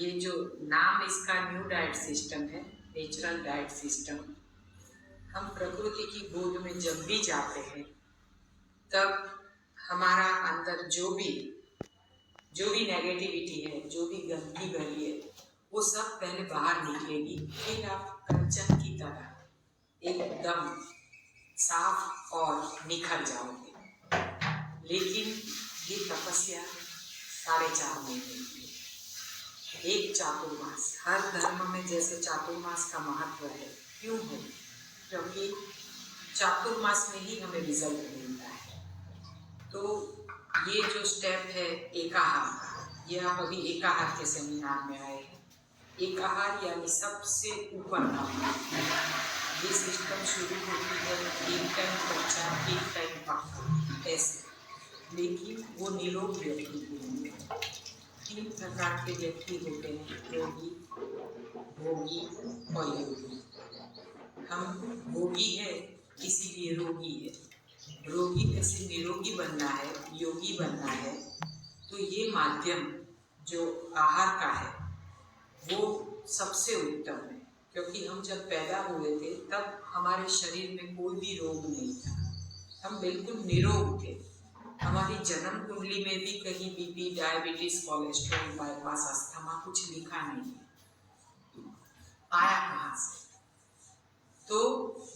ये जो नाम इसका न्यू डाइट सिस्टम है, नेचुरल डाइट सिस्टम। हम प्रकृति की गोद में जब भी जाते हैं तब हमारा अंदर जो भी नेगेटिविटी है, जो भी गंदगी भरी है, वो सब पहले बाहर निकलेगी। फिर आप कंचन की तरह एकदम साफ और निखर जाओगे। लेकिन ये तपस्या 4.5 महीने की, एक चातुर्मास। हर धर्म में जैसे चातुर्मास का महत्व है, क्यों है? क्योंकि चातुर्मास में ही हमें रिजल्ट मिलता है। तो ये जो स्टेप है एकाहार, ये आप अभी एकाहार के सेमिनार में आए हैं। एकाहार यानी सबसे ऊपर का। ये सिस्टम शुरू होती है 3 टाइम कच्चा, 1 टाइम पक्का, ऐसे। लेकिन वो निरोग व्यक्ति होंगे। 3 प्रकार के व्यक्ति होते हैं, योगी, भोगी और योगी। हम भोगी है इसीलिए रोगी है। रोगी में से निरोगी बनना है, योगी बनना है। तो ये माध्यम जो आहार का है वो सबसे उत्तम है। क्योंकि हम जब पैदा हुए थे तब हमारे शरीर में कोई भी रोग नहीं था, हम बिल्कुल निरोग थे। हमारी जन्म कुंडली में भी कहीं BP, diabetes, cholesterol, bypass, asthma कुछ लिखा नहीं है। आया कहाँ से? तो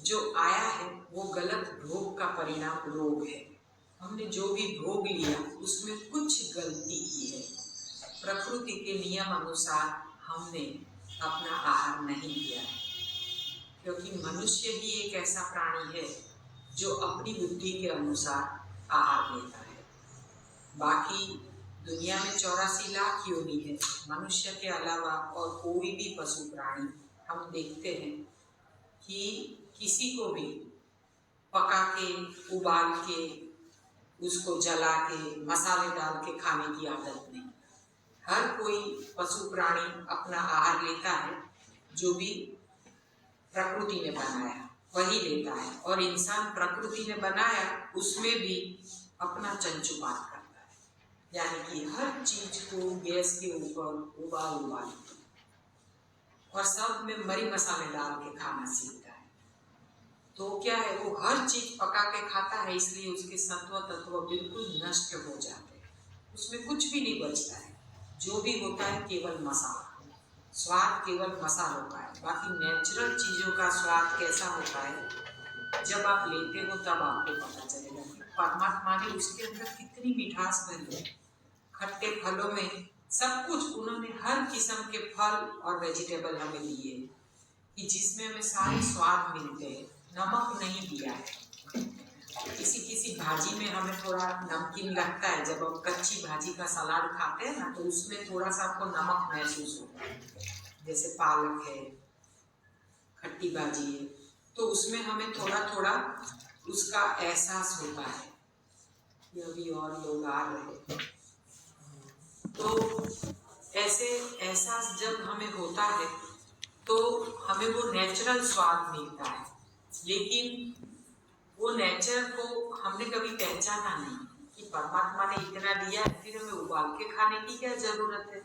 जो आया है वो गलत भोग का परिणाम रोग है। हमने जो भी भोग लिया उसमें कुछ गलती की है। प्रकृति के नियम अनुसार हमने अपना आहार नहीं लिया है। क्योंकि मनुष्य ही एक ऐसा प्राणी है जो अपनी बुद्धि के अनुसार आहार लेता है। बाकी दुनिया में 84 लाख योनि है, मनुष्य के अलावा और कोई भी पशु प्राणी हम देखते हैं कि किसी को भी पका के, उबाल के, उसको जला के, मसाले डाल के खाने की आदत नहीं। हर कोई पशु प्राणी अपना आहार लेता है, जो भी प्रकृति ने बनाया वही लेता है। और इंसान प्रकृति ने बनाया उसमें भी अपना चंचुपात करता है, यानी कि हर चीज को गैस के ऊपर उबाल और सब में मरी मसाले डाल के खाना सीखता है। तो क्या है, वो हर चीज पका के खाता है, इसलिए उसके सत्व तत्व बिल्कुल नष्ट हो जाते हैं, उसमें कुछ भी नहीं बचता है। जो भी होता है केवल मसाला, स्वाद केवल मसालों का है। बाकी नेचुरल चीजों का स्वाद कैसा होता है जब आप लेते हो तब आपको पता चलेगा कि परमात्मा ने उसके अंदर कितनी मिठास भरी है। खट्टे फलों में सब कुछ, उन्होंने हर किस्म के फल और वेजिटेबल हमें दिए कि जिसमें हमें सारे स्वाद मिलते हैं। नमक नहीं दिया है। किसी भाजी में हमें थोड़ा नमकीन लगता है, जब हम कच्ची भाजी का सलाद खाते हैं ना तो उसमें थोड़ा सा आपको नमक महसूस होता है। जैसे पालक है, खट्टी भाजी है, तो उसमें हमें थोड़ा थोड़ा उसका एहसास होता है। ये अभी और लोग आ रहे। तो ऐसे एहसास जब हमें होता है तो हमें वो नेचुरल स्वाद मिलता है। लेकिन वो नेचर को हमने कभी पहचाना नहीं कि परमात्मा ने इतना दिया है, फिर हमें उबाल के खाने की क्या जरूरत है।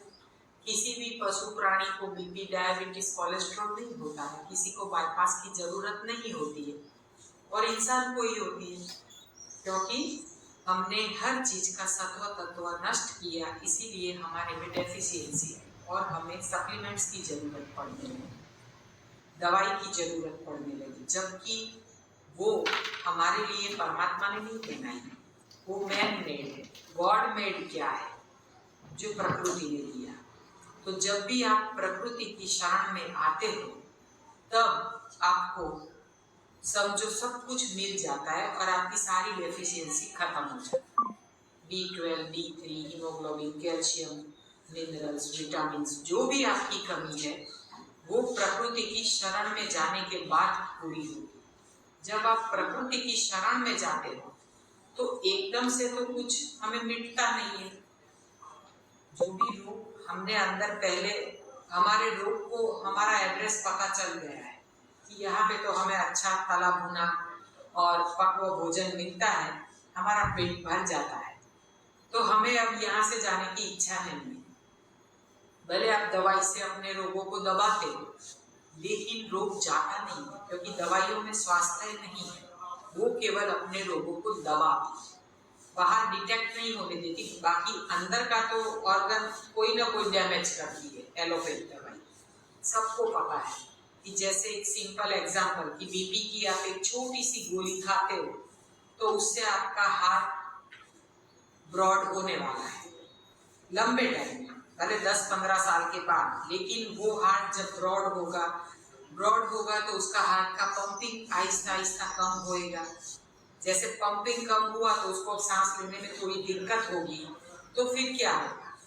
किसी भी पशु प्राणी को बीपी, डायबिटीज, कोलेस्ट्रॉल नहीं होता है, किसी को बाईपास की जरूरत नहीं होती है, और इंसान को ही होती है। क्योंकि हमने हर चीज का सत्व तत्व नष्ट किया, इसीलिए हमारे में डेफिशिएंसी और हमें सप्लीमेंट्स की जरूरत पड़ने लगी, दवाई की जरूरत पड़ने लगी। जबकि वो हमारे लिए परमात्मा ने नहीं बनाई, वो मैन मेड है। गॉड मेड क्या है? जो प्रकृति ने दिया। तो जब भी आप प्रकृति की शरण में आते हो तब आपको समझो सब कुछ मिल जाता है और आपकी सारी डेफिशिएंसी खत्म हो जाती है। B12, B3, haemoglobin, calcium, minerals, vitamin, जो भी आपकी कमी है वो प्रकृति की शरण में जाने के बाद पूरी होगी। जब आप प्रकृति की शरण में जाते हो तो एकदम से तो कुछ हमें मिटता नहीं है। जो भी रोग हमने अंदर, पहले हमारे रोग को हमारा एड्रेस पता चल गया है कि यहाँ पे तो हमें अच्छा तला भुना और पकवा भोजन मिलता है, हमारा पेट भर जाता है, तो हमें अब यहाँ से जाने की इच्छा नहीं है। भले आप दवाई से अपने रोगों को दबाते हो, लेकिन रोग जाता नहीं है, क्योंकि दवाइयों में स्वास्थ्य नहीं है। वो केवल अपने रोगों को दबाती है, बाहर डिटेक्ट नहीं होने देती। बाकी अंदर का तो ऑर्गन कोई ना कोई डैमेज करती है एलोपैथी दवाई, सबको पता है। कि जैसे एक सिंपल एग्जांपल कि बीपी की आप एक छोटी सी गोली खाते हो तो उससे आपका हार्ट ब्रॉड होने वाला है लंबे टाइम में, भले 10-15 साल के बाद, लेकिन वो हार्ट जब ब्रॉड होगा तो उसका हार्ट का पंपिंग आहिस्ता आहिस्ता कम होएगा। जैसे पंपिंग कम हुआ तो उसको सांस लेने में थोड़ी दिक्कत होगी, तो फिर क्या होगा,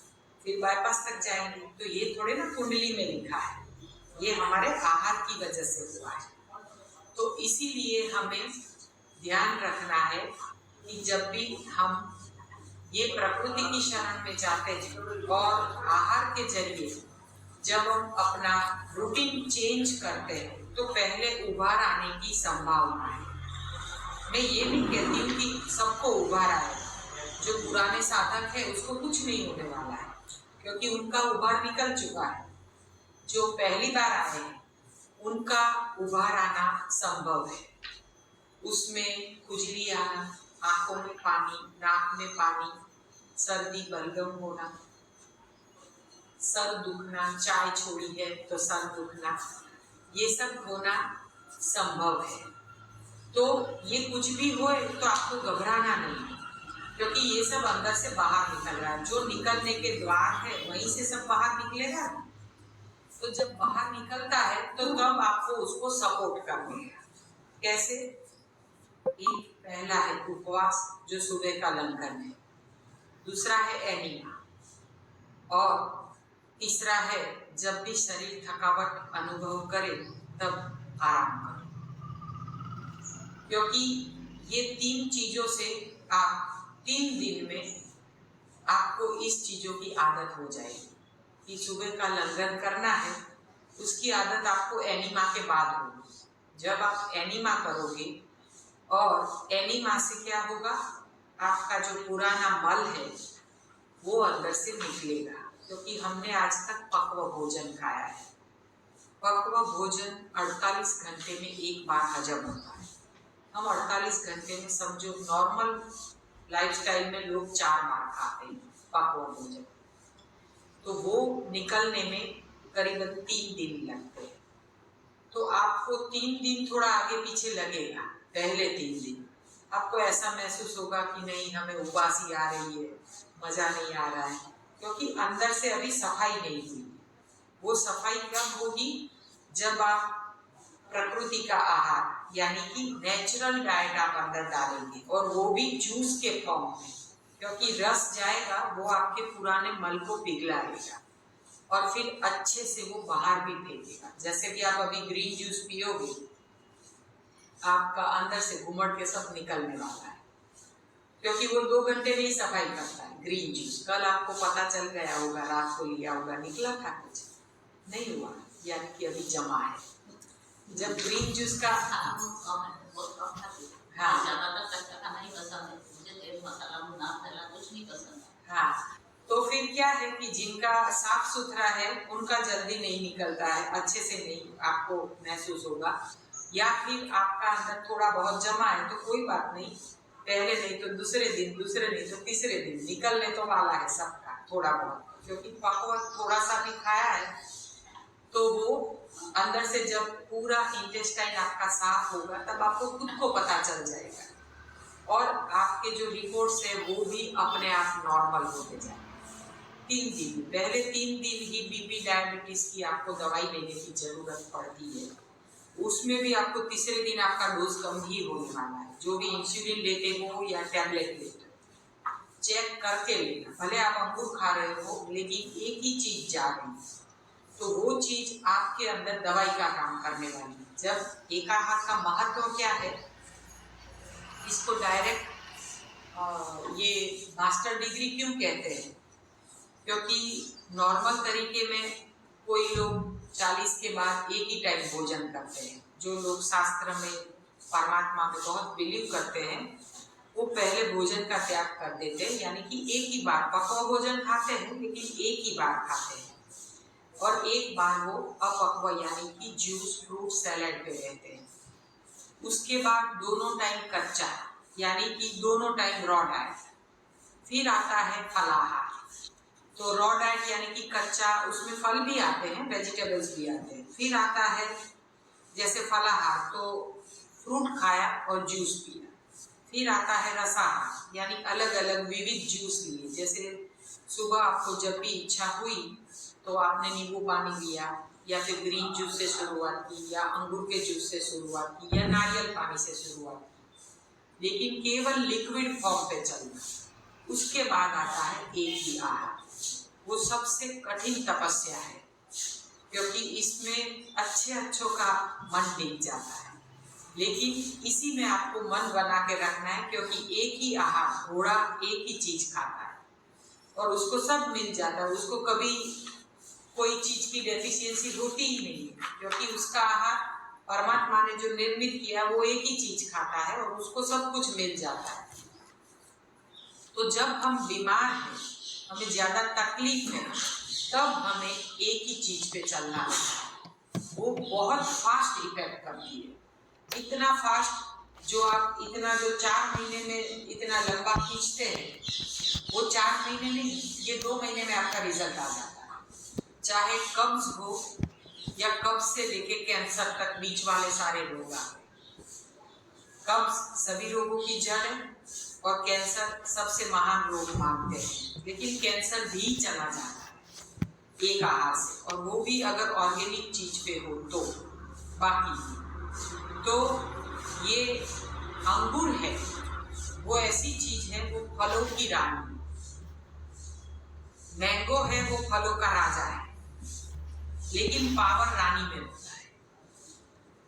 फिर बाईपास तक जाएंगे। तो ये थोड़े ना कुंडली में लिखा है, ये हमारे आहार की वजह से हुआ है। तो इसीलिए हमें ध्यान रखना है कि जब भी हम ये प्रकृति की शरण में जाते हैं और आहार के जरिए जब हम अपना रूटीन चेंज करते हैं तो पहले उबार आने की संभावना है। मैं ये नहीं कहती हूँ कि सबको उबार आए, जो पुराने साधक है उसको कुछ नहीं होने वाला है, क्योंकि उनका उबार निकल चुका है। जो पहली बार आए हैं उनका उबार आना संभव है, उसमें खुजली आना, आंखों में पानी, नाक में पानी, सर्दी बलगम होना, सर दुखना, चाय छोड़ी है तो सर दुखना, ये सब होना संभव है। तो ये कुछ भी होए तो आपको घबराना नहीं, क्योंकि ये सब अंदर से बाहर निकल रहा है। जो निकलने के द्वार है वहीं से सब बाहर निकलेगा। तो जब बाहर निकलता है तो तब आपको उसको सपोर्ट करना है। कैसे? एक पहला है उपवास, जो सुबह का लंघन है। दूसरा है एनीमा, और तीसरा है जब भी शरीर थकावट अनुभव करे तब आराम करो, क्योंकि ये 3 चीजों से आप 3 दिन में आपको इस चीजों की आदत हो जाएगी कि सुबह का लंघन करना है। उसकी आदत आपको एनीमा के बाद होगी। जब आप एनीमा करोगे, और एनीमा से क्या होगा, आपका जो पुराना मल है वो अंदर से निकलेगा, क्योंकि हमने आज तक पक्व भोजन खाया है। पक्व भोजन 48 घंटे में एक बार हजम होता है। हम 48 घंटे में, समझो नॉर्मल लाइफस्टाइल में लोग 4 बार खाते हैं पक्व भोजन, तो वो निकलने में करीबन 3 दिन लगते हैं। तो आपको 3 दिन थोड़ा आगे पीछे लगेगा। पहले 3 दिन आपको ऐसा महसूस होगा कि नहीं, हमें उबासी आ रही है, मजा नहीं आ रहा है, क्योंकि अंदर से अभी सफाई नहीं हुई। वो सफाई कब होगी? जब आप प्रकृति का आहार यानी कि नेचुरल डाइट आप अंदर डालेंगे, और वो भी जूस के फॉर्म में, क्योंकि रस जाएगा वो आपके पुराने मल को पिघला देगा और फिर अच्छे से वो बाहर भी फेंकेगा। जैसे कि आप अभी ग्रीन जूस पियोगे, आपका अंदर से घुमड़ के सब निकलने वाला है, क्योंकि वो 2 घंटे में ही सफाई करता है ग्रीन जूस। कल आपको पता चल गया होगा, रात को लिया होगा, निकला था, कुछ नहीं हुआ, यानी कि अभी जमा है। जब ग्रीन जूस का हाँ, तो फिर क्या है कि जिनका साफ सुथरा है उनका जल्दी नहीं निकलता है, अच्छे से नहीं आपको महसूस होगा। या फिर आपका अंदर थोड़ा बहुत जमा है तो कोई बात नहीं, पहले नहीं तो दूसरे दिन, दूसरे नहीं तो तीसरे दिन निकलने तो वाला है सबका थोड़ा बहुत, क्योंकि पकवा थोड़ा सा भी खाया है तो वो अंदर से जब पूरा इंटेस्टाइन आपका साफ होगा तब आपको खुद को पता चल जाएगा, और आपके जो रिपोर्ट्स है वो भी अपने आप नॉर्मल होते जाए। 3 दिन, पहले 3 दिन ही बीपी डायबिटीज की आपको दवाई लेने की जरूरत पड़ती है। उसमें भी आपको तीसरे दिन आपका डोज कम ही होने वाला है। जो भी इंसुलिन लेते हो या टैबलेट लेते हो, चेक करके लेना। भले आप अंगूर खा रहे हो लेकिन एक ही चीज जा रही है, तो वो चीज आपके अंदर दवाई का काम करने वाली है। जब एकाहार का महत्व क्या है, इसको डायरेक्ट ये मास्टर डिग्री क्यों कहते हैं? क्योंकि नॉर्मल तरीके में कोई लोग 40 के बाद एक ही टाइम भोजन करते हैं। जो लोग शास्त्र में, परमात्मा में बहुत बिलीव करते हैं, वो पहले भोजन का त्याग कर देते हैं, यानी कि एक ही बार पक्व भोजन खाते हैं लेकिन एक ही बार खाते हैं। और एक बार वो अपक्व यानी कि जूस फ्रूट सैलेड पे रहते हैं। उसके बाद दोनों टाइम कच्चा यानी कि दोनों टाइम रॉ डाइट। फिर आता है फलाहार। तो रॉ डाइट यानी कि कच्चा, उसमें फल भी आते हैं, वेजिटेबल्स भी आते हैं। फिर आता है जैसे फलाहार, तो फ्रूट खाया और जूस पिया। फिर आता है रसाहार यानी अलग अलग विविध जूस लिए। जैसे सुबह आपको जब भी इच्छा हुई तो आपने नींबू पानी लिया, या फिर ग्रीन जूस से शुरुआत की, या अंगूर के जूस से शुरुआत की, या नारियल पानी से शुरुआत की, लेकिन केवल लिक्विड फॉर्म पे चलना। उसके बाद आता है एक ही आहार। वो सबसे कठिन तपस्या है, क्योंकि इसमें अच्छों का मन टिक जाता है। लेकिन इसी में आपको मन बना के रखना है, क्योंकि एक ही आहार, घोड़ा एक ही चीज खाता है और उसको सब मिल जाता है। उसको कभी कोई चीज की डेफिशिएंसी होती ही नहीं है, क्योंकि उसका आहार परमात्मा ने जो निर्मित किया वो एक ही चीज खाता है और उसको सब कुछ मिल जाता है। तो जब हम बीमार हैं, हमें ज्यादा तकलीफ है, तब हमें एक ही चीज पे चलना है। वो बहुत फास्ट इफेक्ट करती है, इतना फास्ट जो आप इतना जो 4 महीने में इतना लंबा खींचते हैं, वो 4 महीने नहीं, ये 2 महीने में आपका रिजल्ट आ जाता है। चाहे कब्ज हो या कब्ज से लेके कैंसर तक बीच वाले सारे रोग आ गए। कब्ज सभी रोगों की जड़ है और कैंसर सबसे महान रोग मानते हैं, लेकिन कैंसर भी चला जाता है एक आहार से, और वो भी अगर ऑर्गेनिक चीज पे हो तो। बाकी तो ये अंगूर है, वो ऐसी चीज है, वो फलों की रानी। मैंगो है, वो फलों का राजा है, लेकिन पावर रानी में होता है।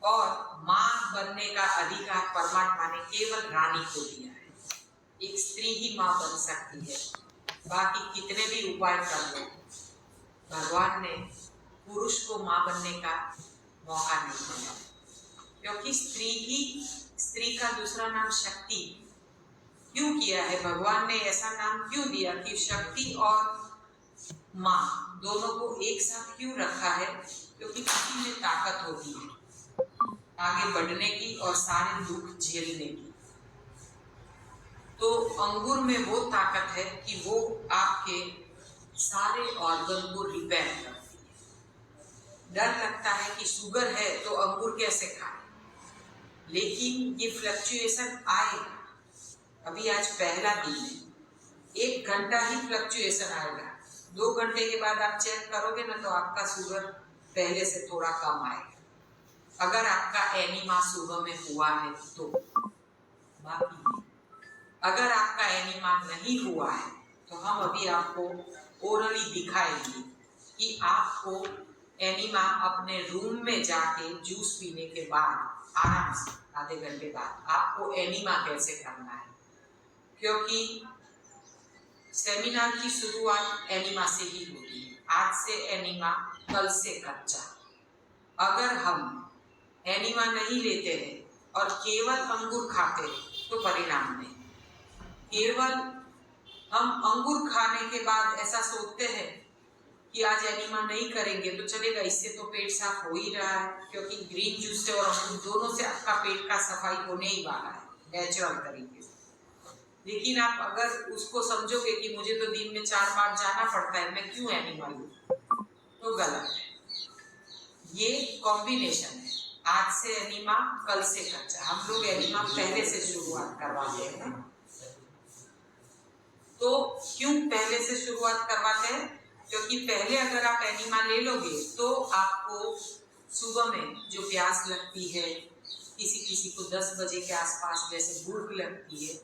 और माँ बनने का अधिकार परमात्मा ने केवल रानी को दिया है। एक स्त्री ही माँ बन सकती है, बाकी कितने भी उपाय कर लो, भगवान ने पुरुष को माँ बनने का मौका नहीं दिया, क्योंकि स्त्री का दूसरा नाम शक्ति क्यों किया है? भगवान ने ऐसा नाम क्यों दिया कि शक्ति और माँ दोनों को एक साथ क्यों रखा है? क्योंकि किसी में ताकत होती है आगे बढ़ने की और सारे दुख झेलने की। तो अंगूर में वो ताकत है कि वो आपके सारे ऑर्गन को रिपेयर करती है। डर लगता है कि शुगर है तो अंगूर कैसे खाएं, लेकिन ये फ्लक्चुएशन आएगा। अभी आज पहला दिन है, 1 घंटा ही फ्लक्चुएशन आएगा। 2 घंटे के बाद आप चेक करोगे ना, तो आपका शुगर पहले से थोड़ा कम आएगा, अगर आपका एनीमा सुबह में हुआ है तो। बाकी अगर आपका एनीमा नहीं हुआ है तो हम अभी आपको ओरली दिखाएंगे कि आपको एनीमा अपने रूम में जाके जूस पीने के बाद आराम से आधे घंटे बाद आपको एनीमा कैसे करना है। क्योंकि सेमिनार की शुरुआत एनीमा से ही होती है। आज से एनीमा, कल से कच्चा। अगर हम एनीमा नहीं लेते हैं और केवल अंगूर खाते हैं तो परिणाम नहीं। केवल हम अंगूर खाने के बाद ऐसा सोचते हैं कि आज एनीमा नहीं करेंगे तो चलेगा, इससे तो पेट साफ हो ही रहा है, क्योंकि ग्रीन जूस से और अंगूर दोनों से आपका पेट का सफाई होने ही वाला है नेचुरल तरीके से। लेकिन आप अगर उसको समझोगे कि मुझे तो दिन में 4 बार जाना पड़ता है, मैं क्यों एनीमा लूं, तो गलत है। ये कॉम्बिनेशन है, आज से एनीमा, कल से कच्चा। हम लोग एनीमा पहले से शुरुआत करवाते हैं। तो क्यों पहले से शुरुआत करवाते हैं? क्योंकि पहले अगर आप एनीमा ले लोगे तो आपको सुबह में जो प्यास लगती है, किसी को 10 बजे के आसपास जैसे भूख लगती है,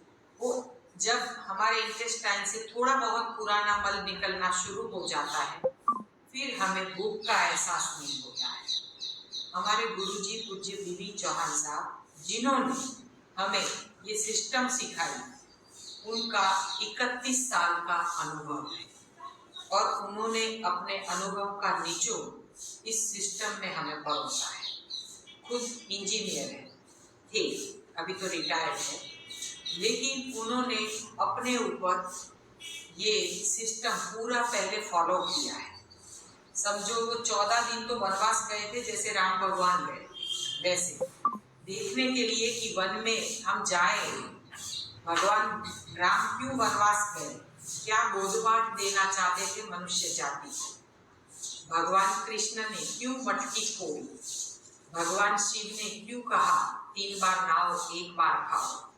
वो जब हमारे इंटेस्टाइन से थोड़ा बहुत पुराना मल निकलना शुरू हो जाता है, फिर हमें भूख का एहसास नहीं होता है। हमारे गुरुजी पूज्य बीबी चौहान साहब, जिन्होंने हमें ये सिस्टम सिखाई, उनका 31 साल का अनुभव है और उन्होंने अपने अनुभव का निचोड़ इस सिस्टम में हमें परोसा है। खुद इंजीनियर है, थे, अभी तो रिटायर्ड है, लेकिन उन्होंने अपने ऊपर ये सिस्टम पूरा पहले फॉलो किया है। समझो वो 14 दिन तो वनवास गए थे जैसे राम भगवान गए, वैसे देखने के लिए कि वन में हम जाए, भगवान राम क्यों वनवास गए, क्या बोधपाठ देना चाहते थे मनुष्य जाति को, भगवान कृष्ण ने क्यों मटकी फोड़ी, भगवान शिव ने क्यों कहा 3 बार नहाओ 1 बार खाओ।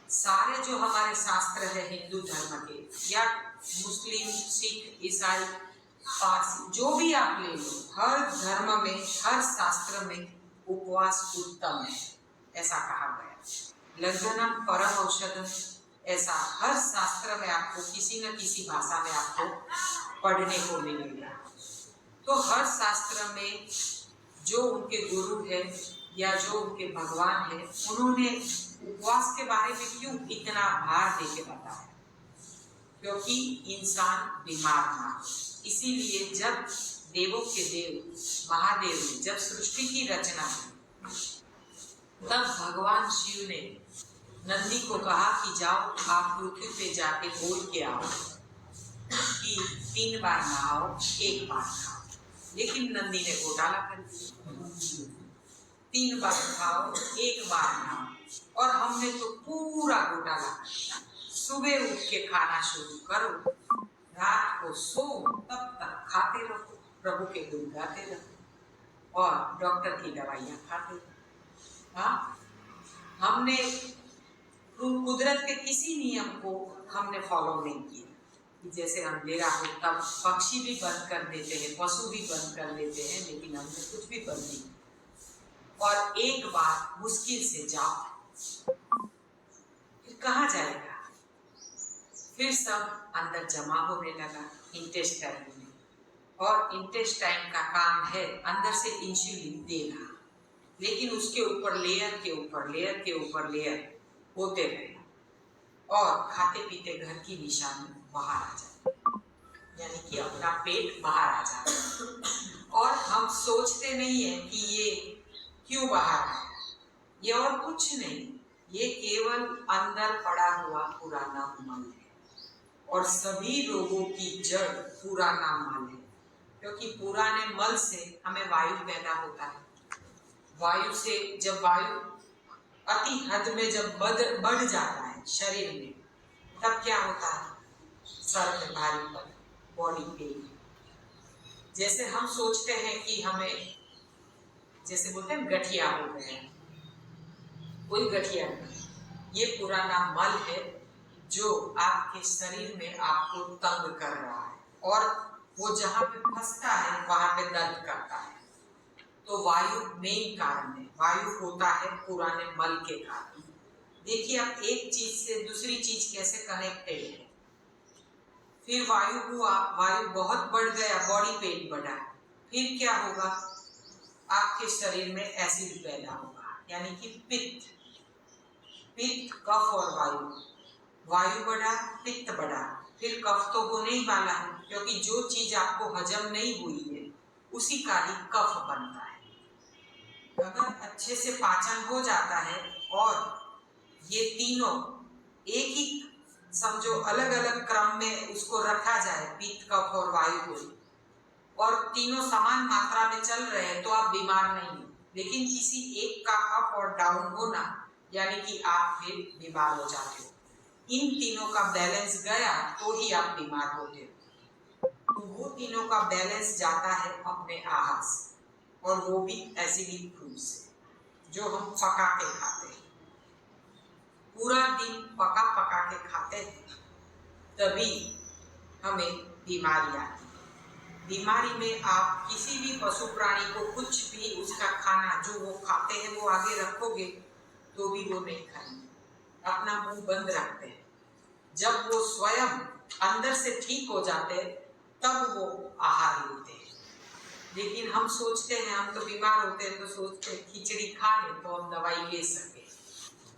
सारे जो हमारे शास्त्र है हिंदू धर्म के या मुस्लिम, सिख, ईसाई, पारसी, जो भी आप ले लो, हर धर्म में, हर शास्त्र में उपवास उत्तम है, ऐसा कहा गया। लंघनम परम औषधम, ऐसा हर शास्त्र में आपको किसी न किसी भाषा में आपको पढ़ने को मिलेगा। तो हर शास्त्र में जो उनके गुरु है या जो उनके भगवान है, उन्होंने उपवास के बारे में क्यों इतना भार देके बताया, क्योंकि इंसान बीमार ना हो। इसीलिए जब देवों के देव महादेव ने जब सृष्टि की रचना की, तब भगवान शिव ने नंदी को कहा कि जाओ आप पृथ्वी पे जाके बोल के आओ कि 3 बार नहाओ 1 बार खाओ, लेकिन नंदी ने घोटाला कर दिया, 3 बार खाओ 1 बार नहाओ, और हमने तो पूरा घोटाला कर दिया। सुबह उठ के खाना शुरू करो, रात को सो, तब तक खाते रहो, प्रभु के गुण गाते रहो और डॉक्टर की दवाइयाँ खाते रहो। हाँ, हमने कुदरत के किसी नियम को हमने फॉलो नहीं किया। जैसे अंधेरा हो तब पक्षी भी बंद कर देते हैं, पशु भी बंद कर देते हैं, लेकिन हमने कुछ भी बंद नहीं। और एक बार मुश्किल से जाओ, फिर कहाँ जाएगा, फिर सब अंदर जमा होने लगा इंटेस्टाइन में, और इंटेस्टाइन का काम है अंदर से इंसुलिन देना, लेकिन उसके ऊपर लेयर के ऊपर लेयर के ऊपर लेयर होते रहे और खाते पीते घर की निशानी बाहर आ जाए, यानी कि अपना पेट बाहर आ जाए। और हम सोचते नहीं है कि ये क्यों बाहर आया, ये और कुछ नहीं, ये केवल अंदर पड़ा हुआ पुराना मल है, और सभी रोगों की जड़ पुराना मल है, क्योंकि पुराने मल से हमें वायु पैदा होता है। वायु से जब वायु अति हद में जब बढ़ जाता है शरीर में, तब क्या होता है, सर में भारीपन, बॉडी पेन। जैसे हम सोचते हैं कि हमें, जैसे बोलते हैं गठिया हो गया है, कोई गठिया नहीं, ये पुराना मल है जो आपके शरीर में आपको तंग कर रहा है, और वो जहाँ पे फंसता है वहां पे दर्द करता है। तो वायु मेन कारण है, वायु होता है पुराने मल के कारण। देखिए आप एक चीज से दूसरी चीज कैसे कनेक्टेड है। फिर वायु हुआ, वायु बहुत बढ़ गया, बॉडी पेन बढ़ा, फिर क्या होगा, आपके शरीर में एसिड पैदा होगा, यानी कि पित्त, कफ और वायु, वायु बढ़ा पित्त बढ़ा, फिर कफ तो होने ही वाला है, क्योंकि जो चीज आपको हजम नहीं हुई है उसी का ही कफ बनता है। अगर अच्छे से पाचन हो जाता है और ये तीनों एक ही, समझो अलग अलग क्रम में उसको रखा जाए, पित्त, कफ और वायु को, और तीनों समान मात्रा में चल रहे हैं, तो आप बीमार नहीं। लेकिन किसी एक का अप और डाउन होना, यानी कि आप फिर बीमार हो जाते हो। इन तीनों का बैलेंस गया तो ही आप बीमार होते हो। तो वो तीनों का बैलेंस जाता है अपने आहार से, और वो भी एसिडिक फूड से, जो हम पका के खाते हैं। पूरा दिन पका पका के खाते हैं, तभी हमें बीमारी आती है। बीमारी में आप किसी भी पशु प्राणी को कुछ भी उसका खाना जो वो खाते हैं वो आगे रखोगे तो भी वो नहीं खाएंगे, अपना मुंह बंद रखते हैं। जब वो स्वयं अंदर से ठीक हो जाते तब वो आहार लेते हैं। लेकिन हम सोचते हैं, हम तो बीमार होते हैं तो सोचते हैं खिचड़ी खा लें तो हम दवाई ले सके।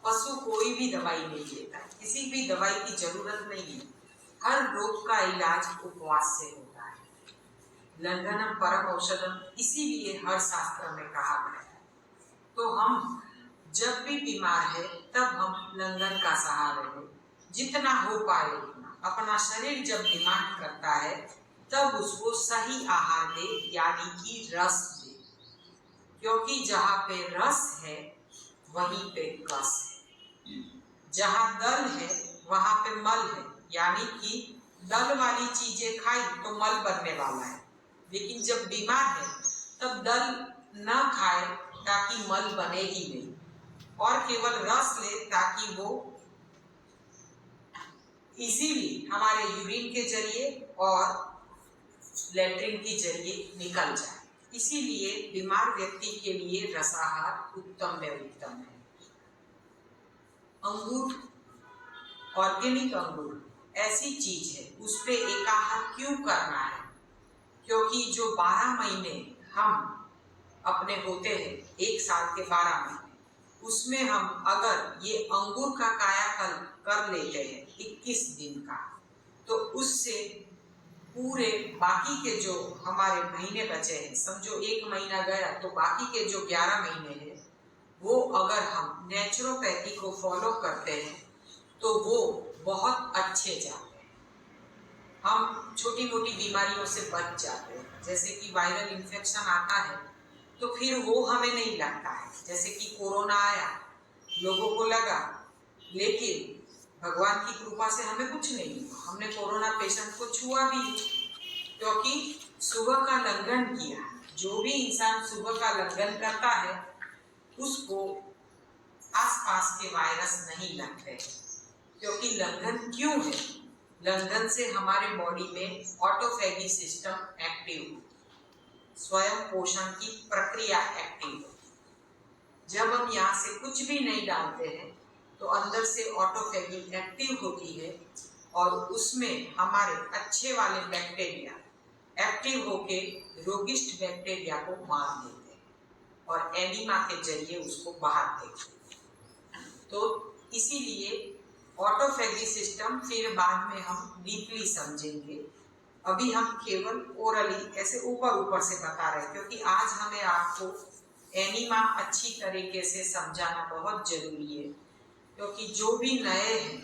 पशु कोई भी दवाई नहीं लेता, किसी भी दवाई की जरूरत नहीं है। हर रोग का इलाज उपवास से होता है। लंघनम परम औषधम, इसीलिए हर शास्त्र में कहा गया है। तो हम जब भी बीमार है तब हम लंघन का सहारा लें, जितना हो पाए उतना। अपना शरीर जब डिमांड करता है तब उसको सही आहार दे, यानी कि रस दे, क्योंकि जहाँ पे रस है वहीं पे कस है। जहाँ दल है वहाँ पे मल है, यानी कि दल वाली चीजें खाई तो मल बनने वाला है। लेकिन जब बीमार है तब दल न खाए ताकि मल बने ही नहीं, और केवल रस ले ताकि वो इजीली हमारे यूरिन के जरिए और लैट्रिन के जरिए निकल जाए। इसीलिए बीमार व्यक्ति के लिए रसाहार उत्तम में उत्तम है। अंगूर, ऑर्गेनिक अंगूर ऐसी चीज है, उस पे एक आहार क्यों करना है? क्योंकि जो 12 महीने हम अपने होते हैं, एक साल के 12 महीने, उसमें हम अगर ये अंगूर का कायाकल्प कर लेते हैं 21 दिन का, तो उससे पूरे बाकी के जो हमारे महीने बचे हैं, समझो 1 महीना गया तो बाकी के जो 11 महीने हैं, वो अगर हम नेचुरोपैथी को फॉलो करते हैं तो वो बहुत अच्छे जाते हैं। हम छोटी मोटी बीमारियों से बच जाते हैं। जैसे कि वायरल इन्फेक्शन आता है तो फिर वो हमें नहीं लगता है। जैसे कि कोरोना आया, लोगों को लगा, लेकिन भगवान की कृपा से हमें कुछ नहीं हुआ। हमने कोरोना पेशेंट को छुआ भी, क्योंकि सुबह का लंघन किया। जो भी इंसान सुबह का लंघन करता है उसको आसपास के वायरस नहीं लगते। क्योंकि लंघन क्यों है? लंघन से हमारे बॉडी में ऑटोफेगी सिस्टम एक्टिव, स्वयं पोषण की प्रक्रिया एक्टिव होती है। जब हम यहाँ से कुछ भी नहीं डालते हैं तो अंदर से ऑटोफेगी एक्टिव होती है और उसमें हमारे अच्छे वाले बैक्टीरिया एक्टिव होके रोगिष्ट बैक्टीरिया को मार देते हैं और एनीमा के जरिए उसको बाहर देते हैं। तो इसीलिए ऑटोफेगी सिस्टम फिर बाद में हम डीपली समझेंगे। अभी हम केवल ओरली ऐसे ऊपर ऊपर से बता रहे हैं, क्योंकि आज हमें आपको एनीमा अच्छी तरीके से समझाना बहुत जरूरी है। क्योंकि जो भी नए हैं,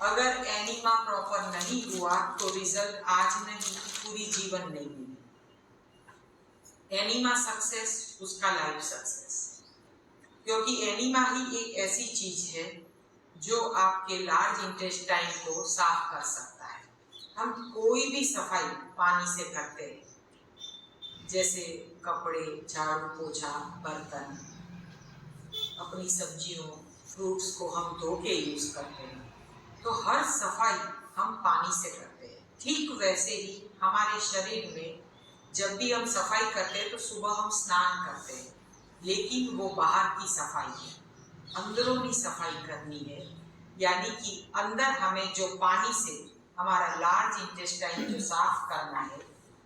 अगर एनीमा प्रॉपर नहीं हुआ तो रिजल्ट आज नहीं, पूरी जीवन नहीं मिलेगी। एनीमा सक्सेस, उसका लाइफ सक्सेस। क्योंकि एनीमा ही एक ऐसी चीज है जो आपके लार्ज इंटेस्टाइन को साफ कर सकता है। हम कोई भी सफाई पानी से करते हैं, जैसे कपड़े, झाड़ू पोछा, बर्तन, अपनी सब्जियों, फ्रूट्स को हम धो के यूज करते हैं, तो हर सफाई हम पानी से करते हैं। ठीक वैसे ही हमारे शरीर में जब भी हम सफाई करते हैं तो सुबह हम स्नान करते हैं, लेकिन वो बाहर की सफाई है, अंदरूनी सफाई करनी है। यानी कि अंदर हमें जो पानी से हमारा लार्ज इंटेस्टाइन जो साफ करना है,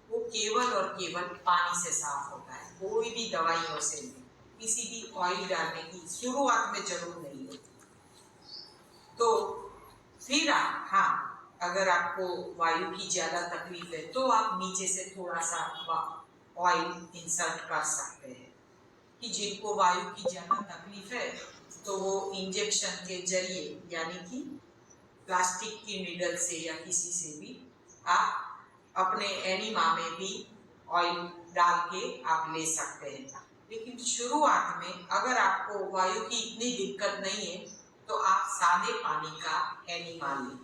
वो केवल और केवल पानी से साफ होता है, कोई भी दवाइयों से नहीं, किसी भी ऑयल डालने की शुरुआत में जरूर नहीं होती। तो फिर हाँ, अगर आपको वायु की ज्यादा तकलीफ है तो आप नीचे से थोड़ा सा ऑयल इंसर्ट कर सकते हैं। कि जिनको वायु की ज्यादा तकलीफ है तो वो इंजेक्शन के जरिए, यानी कि प्लास्टिक की नीडल से या किसी से भी आप अपने एनीमा में भी ऑयल डाल के आप ले सकते हैं। लेकिन शुरुआत में अगर आपको वायु की इतनी दिक्कत नहीं है तो आप सादे पानी का एनीमा लें,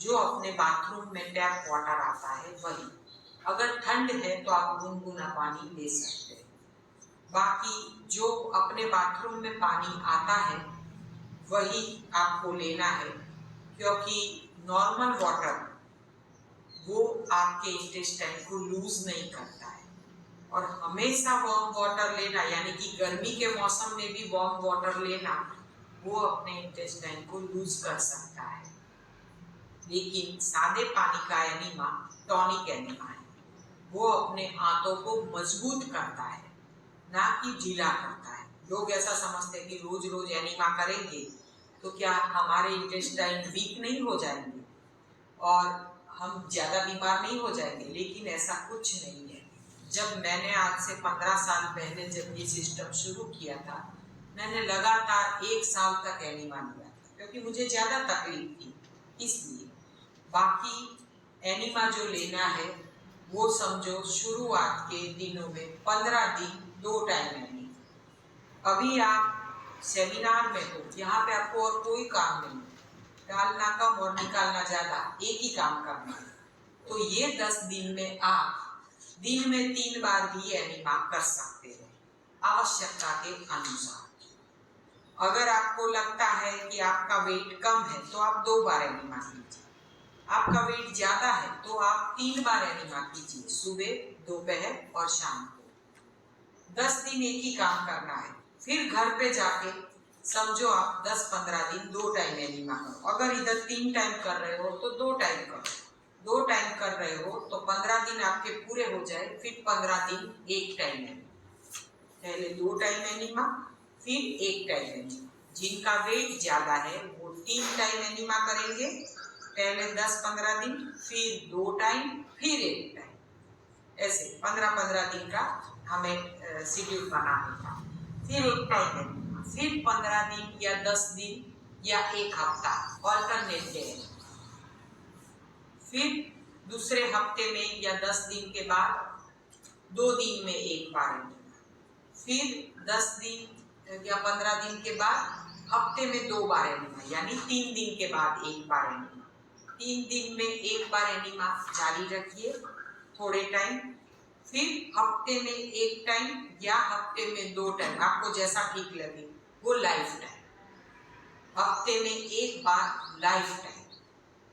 जो अपने बाथरूम में टैप वाटर आता है वही। अगर ठंड है तो आप गुनगुना पानी ले सकते हैं। बाकी जो अपने बाथरूम में पानी आता है वही आपको लेना है, क्योंकि नॉर्मल वाटर वो आपके इंटेस्टाइन को लूज नहीं करता है। और हमेशा वार्म वाटर लेना, यानी कि गर्मी के मौसम में भी वार्म वाटर लेना, वो अपने इंटेस्टाइन को लूज कर सकता है। लेकिन सादे पानी का एनीमा टॉनिक एनीमा है, वो अपने आंतों को मजबूत करता है, ना कि ढीला करता है। लोग ऐसा समझते हैं कि रोज रोज एनीमा करेंगे तो क्या हमारे इंटेस्टाइन वीक नहीं हो जाएंगे और हम ज़्यादा बीमार नहीं हो जाएंगे? लेकिन ऐसा कुछ नहीं है। जब मैंने आज से 15 साल पहले जब ये सिस्टम शुरू किया था, मैंने लगातार 1 साल तक एनीमा लिया था, क्योंकि मुझे ज़्यादा तकलीफ थी। इसलिए बाकी एनीमा जो लेना है वो समझो शुरुआत के दिनों में 15 दिन 2 टाइम नहीं। अभी आप सेमिनार में हो, यहाँ पे आपको और कोई काम नहीं, डालना कम और निकालना ज्यादा, एक ही काम करना है। तो ये 10 दिन में आप दिन में 3 बार भी एनिमा कर सकते हैं आवश्यकता के अनुसार। अगर आपको लगता है कि आपका वेट कम है तो आप 2 बार एनिमा कीजिए, आपका वेट ज्यादा है तो आप 3 बार एनिमा कीजिए, सुबह, दोपहर और शाम को। 10 दिन एक ही काम करना है। फिर घर पे जाके समझो आप 10-15 दिन 2 टाइम एनिमा करो। अगर इधर 3 टाइम कर रहे हो तो 2 टाइम करो, 2 टाइम कर रहे हो तो 15 दिन आपके पूरे हो जाए, फिर 15 दिन 1 टाइम एनिमा। पहले 2 टाइम एनिमा, फिर 1 टाइम एनिमा। जिनका वेट ज्यादा है वो 3 टाइम एनिमा करेंगे, पहले 10-15 दिन, फिर 2 टाइम, फिर 1 टाइम। ऐसे 15-15 दिन का हमें शेड्यूल बनाना था। फिर 1 टाइम एनिमा, फिर 15 दिन या 10 दिन या 1 हफ्ता ऑल्टरनेट डे। फिर दूसरे हफ्ते में या 10 दिन के बाद 2 दिन में 1 बार एनिमा, फिर 10 दिन या 15 दिन के बाद हफ्ते में 2 बार एनिमा, यानी 3 दिन के बाद 1 बार एनिमा। 3 दिन में 1 बार एनिमा जारी रखिए थोड़े टाइम, फिर हफ्ते में 1 टाइम या हफ्ते में 2 टाइम, आपको जैसा ठीक लगे वो लाइफ टाइम। हफ्ते में 1 बार लाइफ टाइम।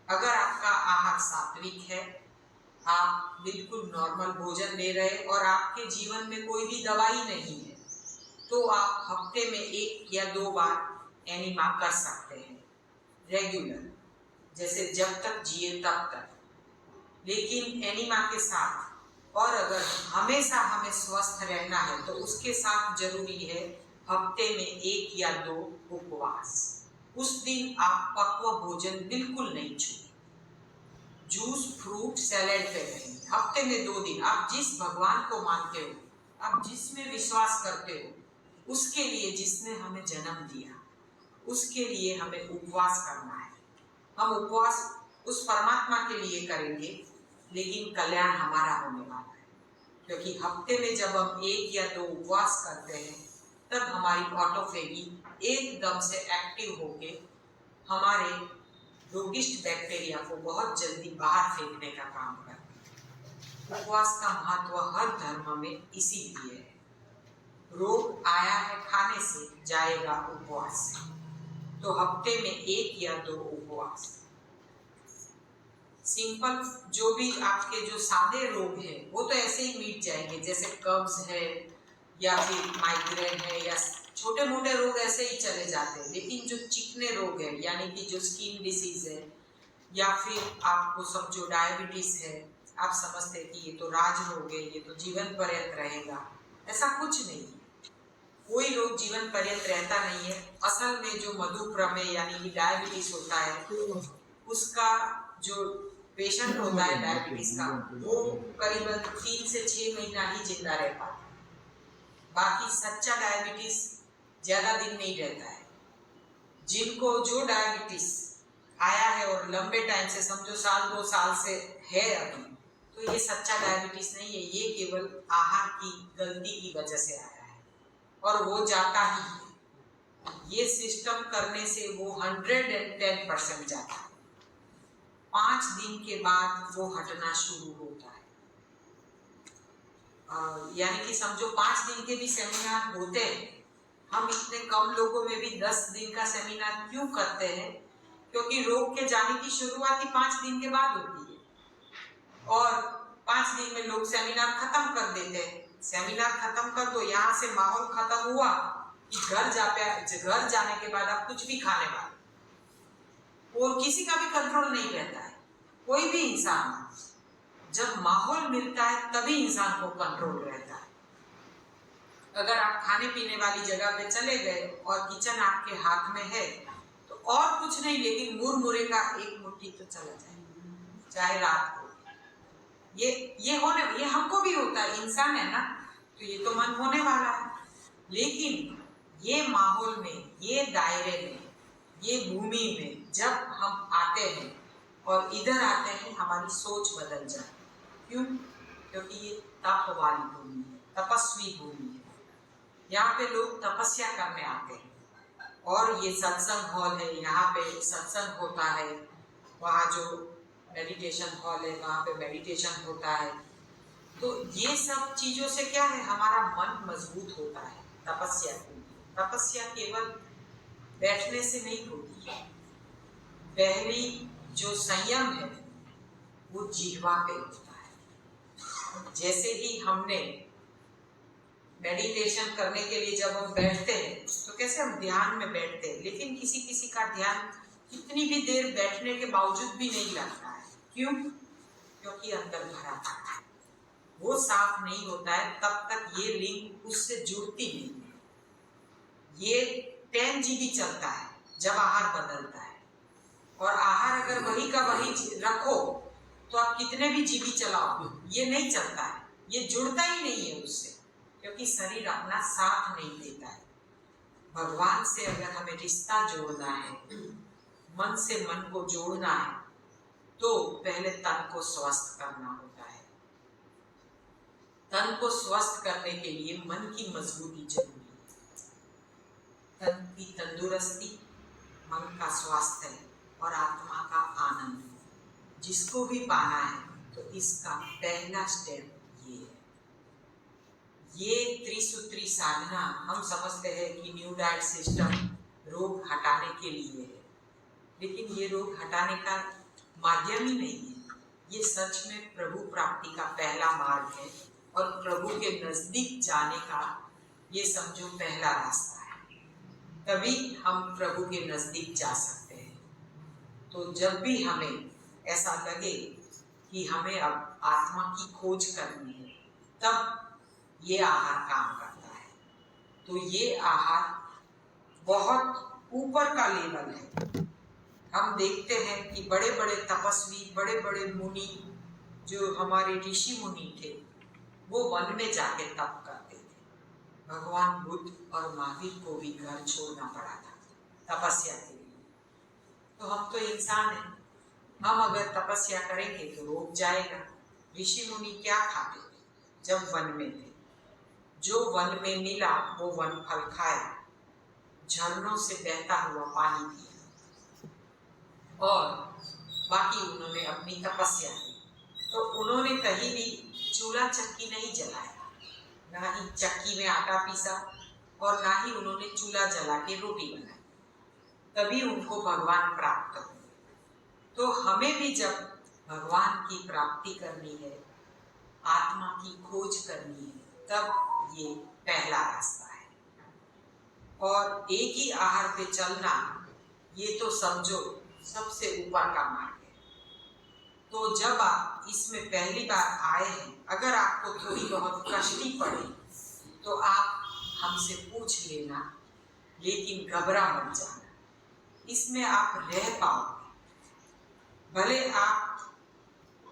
अगर आपका आहार सात्विक है, आप बिल्कुल नॉर्मल भोजन ले रहे और आपके जीवन में कोई भी दवाई नहीं है, तो आप हफ्ते में 1 या 2 बार एनिमा कर सकते हैं रेगुलर, जैसे जब तक जिए तब तक। लेकिन एनिमा के साथ, और अगर हमेशा हमें स्वस्थ रहना है तो उसके साथ जरूरी है हफ्ते में 1 या 2 उपवास। उस दिन आप पक्व भोजन बिल्कुल नहीं छूए, जूस, फ्रूट, सैलेड पे रहेंगे। हफ्ते में 2 दिन आप जिस भगवान को मानते हो, आप जिसमें विश्वास करते हो, उसके लिए, जिसने हमें जन्म दिया, उसके लिए हमें उपवास करना है। हम उपवास उस परमात्मा के लिए करेंगे, लेकिन कल्याण हमारा होने वाला है। क्योंकि हफ्ते में जब हम 1 या 2 उपवास करते हैं तब हमारी ऑटोफेगी एकदम से एक्टिव होके हमारे रोगिष्ट बैक्टीरिया को बहुत जल्दी बाहर फेंकने का काम करती है। उपवास का महत्व हर धर्म में इसीलिए है। रोग आया है खाने से, जाएगा उपवास से। तो हफ्ते में 1 या 2 उपवास। सिंपल, जो भी आपके जो सादे रोग हैं वो तो ऐसे ही मिट जाएंगे, जैसे कब्ज है या फिर माइग्रेन है या छोटे मोटे रोग ऐसे ही चले जाते हैं। लेकिन जो चिकने रोग है, यानी कि जो स्किन डिसीज है या फिर आपको समझो डायबिटीज है, आप समझते हैं कि ये तो राज रोग है, ये तो जीवन पर्यंत रहेगा, ऐसा कुछ नहीं है। कोई रोग जीवन पर्यंत रहता नहीं है। असल में जो मधुप्रमेह यानी कि डायबिटीज होता है, उसका जो पेशेंट होता है डायबिटीज का, वो करीबन 3 से 6 महीना ही जिंदा रह पाता है। बाकी सच्चा डायबिटीज ज्यादा दिन नहीं रहता है। जिनको जो डायबिटीज आया है और लंबे टाइम से, समझो 1-2 साल से है अभी, तो ये सच्चा डायबिटीज नहीं है, ये केवल आहार की गलती की वजह से आया है और वो जाता ही है। ये सिस्टम करने से वो 110% जाता है। 5 दिन के बाद वो हटना शुरू होता है। यानी कि समझो 5 दिन के भी सेमिनार होते हैं। हम इतने कम लोगों में भी 10 दिन का सेमिनार क्यों करते हैं? क्योंकि रोग के जाने की शुरुआत ही 5 दिन के बाद होती है और 5 दिन में लोग सेमिनार खत्म कर देते हैं। सेमिनार खत्म कर दो, यहाँ से माहौल खत्म हुआ कि घर जाने के बाद आप कुछ भी खाने वाले, और किसी का भी कंट्रोल नहीं रहता है। कोई भी इंसान, जब माहौल मिलता है तभी इंसान को कंट्रोल रहता है। अगर आप खाने पीने वाली जगह पे चले गए और किचन आपके हाथ में है तो और कुछ नहीं, लेकिन मुरमुरे का 1 मुट्ठी तो चला जाए, चाहे रात को। ये हमको भी होता है, इंसान है ना, तो ये तो मन होने वाला है। लेकिन ये माहौल में, ये दायरे में, ये भूमि में जब हम आते हैं और इधर आते हैं, हमारी सोच बदल जाती है। क्यों? क्योंकि ये तप वाली भूमि है, तपस्वी भूमि है। यहाँ पे लोग तपस्या करने आते हैं और ये सत्संग हॉल है, यहाँ पे सत्संग होता है। वहाँ जो मेडिटेशन हॉल है वहाँ पे मेडिटेशन होता है। तो ये सब चीजों से क्या है, हमारा मन मजबूत होता है। तपस्या केवल बैठने से नहीं होती है। पहली जो संयम है वो जिह्वा पे होता है। जैसे ही हमने मेडिटेशन करने के लिए जब हम बैठते हैं तो कैसे हम ध्यान में बैठते हैं, लेकिन किसी किसी का ध्यान कितनी भी देर बैठने के बावजूद भी नहीं लगता है। क्यों? क्योंकि अंदर भरा था, वो साफ नहीं होता है। तब तक ये लिंक उससे जुड़ती नहीं है। ये 10 GB चलता है जब आहार बदलता है, और आहार अगर वही का वही रखो तो आप कितने भी जीबी चलाओ ये नहीं चलता है, ये जुड़ता ही नहीं है उससे, क्योंकि शरीर अपना साथ नहीं देता है। भगवान से अगर हमें रिश्ता जोड़ना है, मन से मन को जोड़ना है, तो पहले तन को स्वस्थ करना होता है। तन को स्वस्थ करने के लिए मन की मजबूती जरूरी है। तन की तंदुरुस्ती, मन का स्वास्थ्य और आत्मा का आनंद जिसको भी पाना है, तो इसका पहला स्टेप ये है। ये त्रिसूत्री साधना हम समझते हैं कि न्यू डाइट सिस्टम रोग हटाने के लिए है, लेकिन ये रोग हटाने का माध्यम ही नहीं है। ये सच में प्रभु प्राप्ति का पहला मार्ग है और प्रभु के नजदीक जाने का ये समझो पहला रास्ता है। तभी हम प्रभु के नजदीक जा सकते हैं। तो जब भी हमें ऐसा लगे कि हमें अब आत्मा की खोज करनी है, तब ये आहार काम करता है। तो ये आहार बहुत ऊपर का लेवल है। हम देखते हैं कि बड़े बड़े तपस्वी, बड़े बड़े मुनि, जो हमारे ऋषि मुनि थे, वो वन में जाके तप करते थे। भगवान बुद्ध और महावीर को भी घर छोड़ना पड़ा था तपस्या के लिए। तो हम तो इंसान हैं, हम अगर तपस्या करेंगे तो रोग जाएगा। ऋषि मुनि क्या खाते थे जब वन में थे? जो वन में मिला वो वन फल खाया, झरनों से बहता हुआ पानी पिया, और बाकी उन्होंने अपनी तपस्या की। तो उन्होंने कहीं भी चूल्हा चक्की नहीं जलाया, ना ही चक्की में आटा पीसा, और ना ही उन्होंने चूल्हा जला के रोटी बनाई। तभी उनको भगवान प्राप्त हुए। तो हमें भी जब भगवान की प्राप्ति करनी है, आत्मा की खोज करनी है, तब ये पहला रास्ता है। और एक ही आहार पे चलना, ये तो समझो सबसे ऊपर का मार्ग है। तो जब आप इसमें पहली बार आए हैं, अगर आपको थोड़ी बहुत कष्टी पड़े तो आप हमसे पूछ लेना, लेकिन घबरा मत जाना। इसमें आप रह पाओगे। भले आप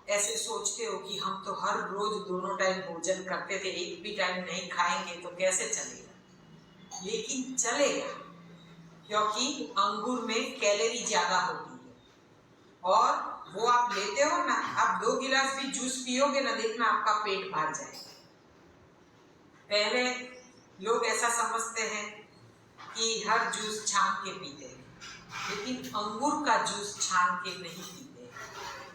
ऐसे सोचते हो कि हम तो हर रोज दोनों टाइम भोजन करते थे, एक भी टाइम नहीं खाएंगे तो कैसे चलेगा? लेकिन चलेगा, क्योंकि अंगूर में कैलोरी ज्यादा होती है, और वो आप लेते हो ना, आप 2 गिलास भी जूस पियोगे ना, देखना आपका पेट भर जाएगा। पहले लोग ऐसा समझते हैं कि हर जूस छान के पीते हैं, लेकिन अंगूर का जूस छान के नहीं पीते,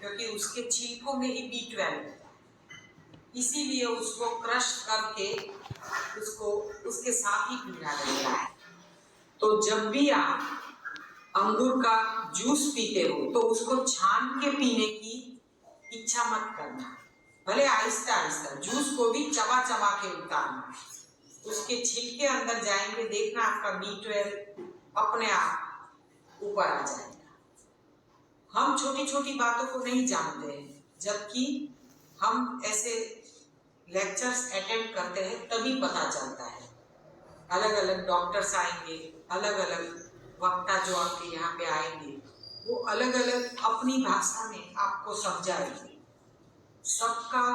क्योंकि उसके छिलकों में ही B12 होता है। इसीलिए उसको क्रश करके उसको उसके साथ ही पीना रहता है। तो जब भी आप अंगूर का जूस पीते हो तो उसको छान के पीने की इच्छा मत करना। भले आहिस्ता आहिस्ता जूस को भी चबा चबा के उतारना, उसके छिलके अंदर जाएंगे, देखना आपका B12 अपने आप ऊपर आ जाएगा। हम छोटी छोटी बातों को नहीं जानते हैं, जबकि हम ऐसे लेक्चर्स अटेंड करते हैं तभी पता चलता है। अलग अलग डॉक्टर्स आएंगे, अलग अलग वक्ता जो आपके यहाँ पे आएंगे, वो अलग अलग अपनी भाषा में आपको समझाएंगे। सबका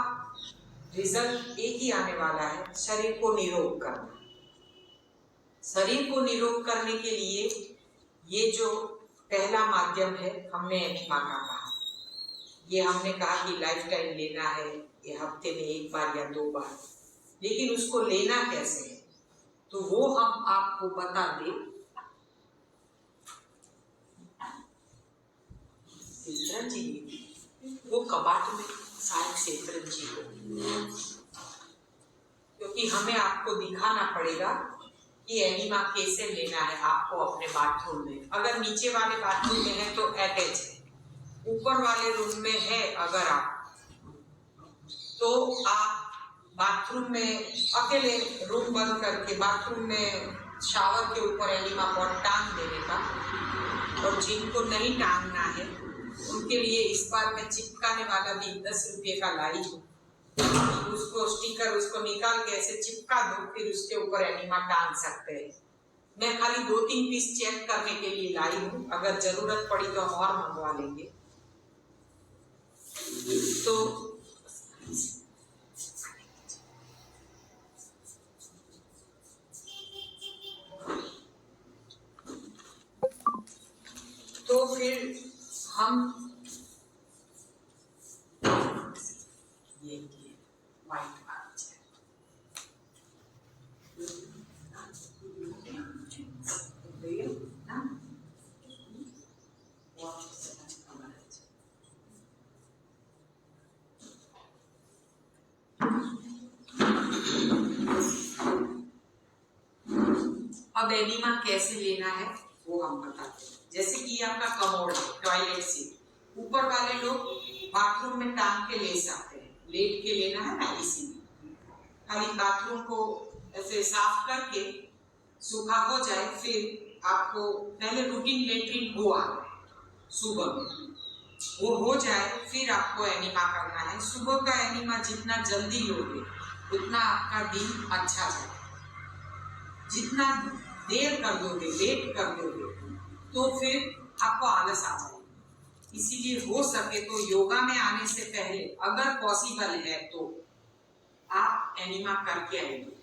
रिजल्ट एक ही आने वाला है, शरीर को निरोग करना। शरीर को निरोग करने के लिए ये जो पहला माध्यम है, हमने एनीमा का कहा। ये हमने कहा कि लाइफ टाइम लेना है, ये हफ्ते में 1 बार या 2 बार, लेकिन उसको लेना कैसे है तो वो हम आपको बता दें। क्षेत्रन जी वो कबाट में शायद क्षेत्रन जी हो, क्योंकि हमें आपको दिखाना पड़ेगा कि एनिमा कैसे लेना है आपको अपने बाथरूम में। अगर नीचे वाले बाथरूम में है तो अटैच है, ऊपर वाले रूम में है अगर आप, तो आप बाथरूम में अकेले रूम बंद करके बाथरूम में शावर के ऊपर एनिमा पॉट टांग देने का। और जिनको नहीं टांगना है उनके लिए इस बार मैं चिपकाने वाला भी 10 रुपये का लाई हूँ, उसको स्टिकर उसको निकाल के ऐसे चिपका दो, फिर उसके ऊपर एनिमा टांग सकते हैं। मैं खाली 2-3 पीस चेक करने के लिए लाई हूँ, अगर जरूरत पड़ी तो हम और मंगवा लेंगे। तो फिर हम ये व्हाइट अब एनिमा कैसे लेना है वो हम बताते हैं। जैसे कि आपका कमोड है, टॉयलेट सीट, ऊपर वाले लोग बाथरूम में टांग के ले सकते हैं, लेट के लेना है ना, इसीलिए खाली बाथरूम को ऐसे साफ करके सूखा हो जाए, फिर आपको पहले रूटीन लेटरिन हुआ सुबह में, वो हो जाए फिर आपको एनिमा करना है। सुबह का एनिमा जितना जल्दी लोगे उतना आपका दिन अच्छा जाए, जितना देर कर दोगे, लेट कर दोगे तो फिर आपको आलस आ जाएगी। इसीलिए हो सके तो योगा में आने से पहले अगर पॉसिबल है तो आप एनिमा करके आएंगे,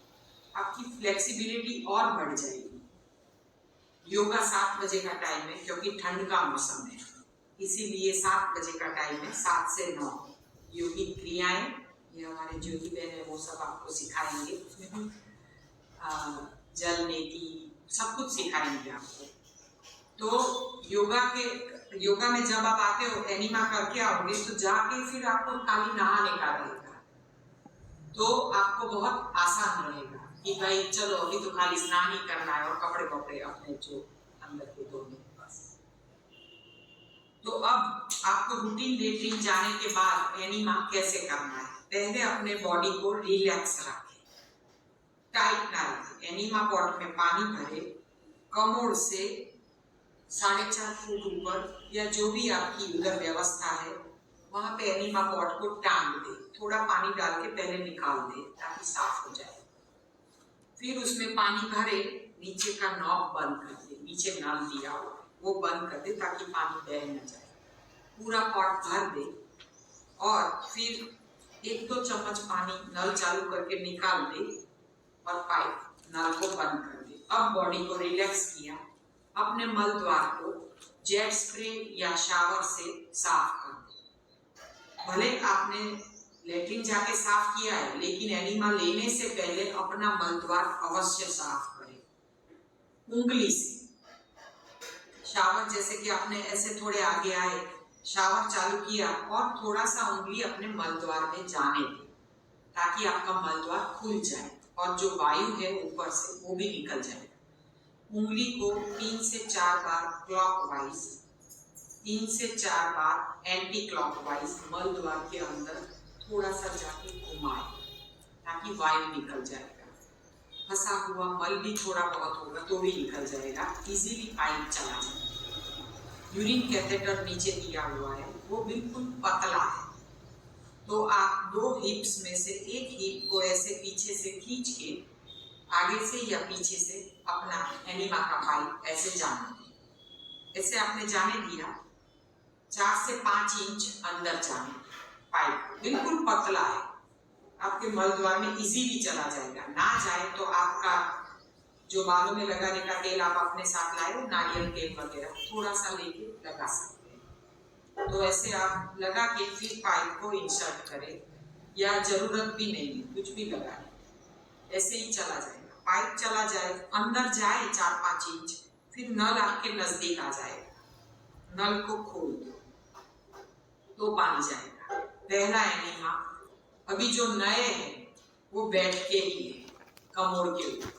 आपकी फ्लेक्सिबिलिटी और बढ़ जाएगी। योगा 7 बजे का टाइम है क्योंकि ठंड का मौसम है, इसीलिए 7 बजे का टाइम है, 7 से 9। योगिक क्रियाएं ये हमारे ज्योति बहन है वो सब आपको सिखाएंगे, जल नीति सब कुछ सिखाएंगे आपको। तो योगा में जब आप आते हो एनिमा करके आओगे तो जाके फिर आपको खाली नहाने का रहेगा, तो आपको बहुत आसान रहेगा कि भाई चलो अभी तो खाली स्नान ही करना है और कपड़े अपने जो अंदर के धोने बस। तो अब आपको रूटीन लेटरिन जाने के बाद एनिमा कैसे करना है। पहले अपने बॉडी को रिलैक्स रखें, टाइट ना रखें। एनिमा पॉट में पानी भरे, कमोड से 4.5 फुट ऊपर या जो भी आपकी उधर व्यवस्था है वहां पे एनिमा पॉट को टांग दे, थोड़ा पानी डाल के पहले निकाल दे ताकि साफ हो जाए। फिर उसमें पानी भरे, नीचे का नॉब बंद कर दे, नीचे नल दिया हुआ वो बंद कर दे ताकि पानी बह न जाए। पूरा पॉट भर दे और फिर 1-2 चम्मच पानी नल चालू करके निकाल दे और पाइप नल को बंद कर दे। अब बॉडी को रिलैक्स किया, अपने मल द्वार को जेट स्प्रे या शावर से साफ कर दो। भले आपने लेटरिन जाके साफ किया है लेकिन एनिमा लेने से पहले अपना मल द्वार अवश्य साफ करें उंगली से। शावर जैसे कि आपने ऐसे थोड़े आगे आए, शावर चालू किया और थोड़ा सा उंगली अपने मल द्वार में जाने दें ताकि आपका मल द्वार खुल जाए और जो वायु है ऊपर से वो भी निकल जाए। उंगली को 3 से 4 बार क्लॉकवाइज, 3 से 4 बार एंटी क्लॉकवाइज मल द्वार के अंदर थोड़ा सा जाके घुमाए ताकि वायु निकल जाएगा। फंसा हुआ मल भी थोड़ा बहुत होगा तो भी निकल जाएगा, इजीली पाइप चला जाएगा। यूरिन कैथेटर नीचे दिया हुआ है, वो बिल्कुल पतला है, तो आप 2 हिप्स में से एक हिप को ऐसे पीछे से खींच के आगे से या पीछे से अपना एनिमा का पाइप ऐसे जाने दें। ऐसे आपने जाने दिया, 4 से 5 इंच अंदर जाने पाइप, बिल्कुल पतला है, आपके मल द्वार में इजीली चला जाएगा। ना जाए तो आपका जो बालों में लगाने का तेल आप अपने साथ लाए हो, नारियल तेल वगैरह थोड़ा सा लेके लगा सकते हैं। तो ऐसे आप लगा के फिर पाइप को इंसर्ट करें या जरूरत भी नहीं है, कुछ भी लगा नहीं, ऐसे ही चला जाएगा। पाइप चला जाए, अंदर जाए 4-5 इंच, फिर नल आपके नजदीक आ जाएगा, नल को खोल दो तो पानी जाएगा। पहला एनीमा। अभी जो नए हैं वो बैठ के ही है, कमोड़ के ऊपर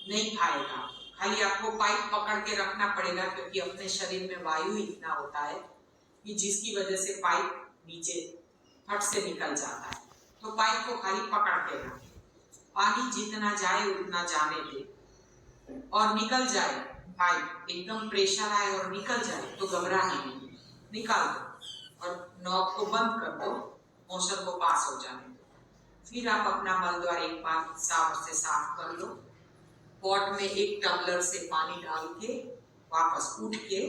नहीं खाएगा, खाली आपको पाइप पकड़ के रखना पड़ेगा, क्योंकि अपने शरीर में वायु इतना होता है कि जिसकी वजह से पाइप नीचे फट से निकल जाता है। तो पाइप को खाली पकड़ के रखें, पानी जितना जाए उतना जाने दे और निकल जाए, पाइप एकदम प्रेशर आए और निकल जाए तो घबराने नहीं, निकाल दो और नॉब को बंद कर दो, मोशन को पास हो जाने दो। फिर आप अपना मल द्वार एक बार साबुन से साफ कर लो। पॉट में एक टम्बलर से पानी डाल के वापस उठ के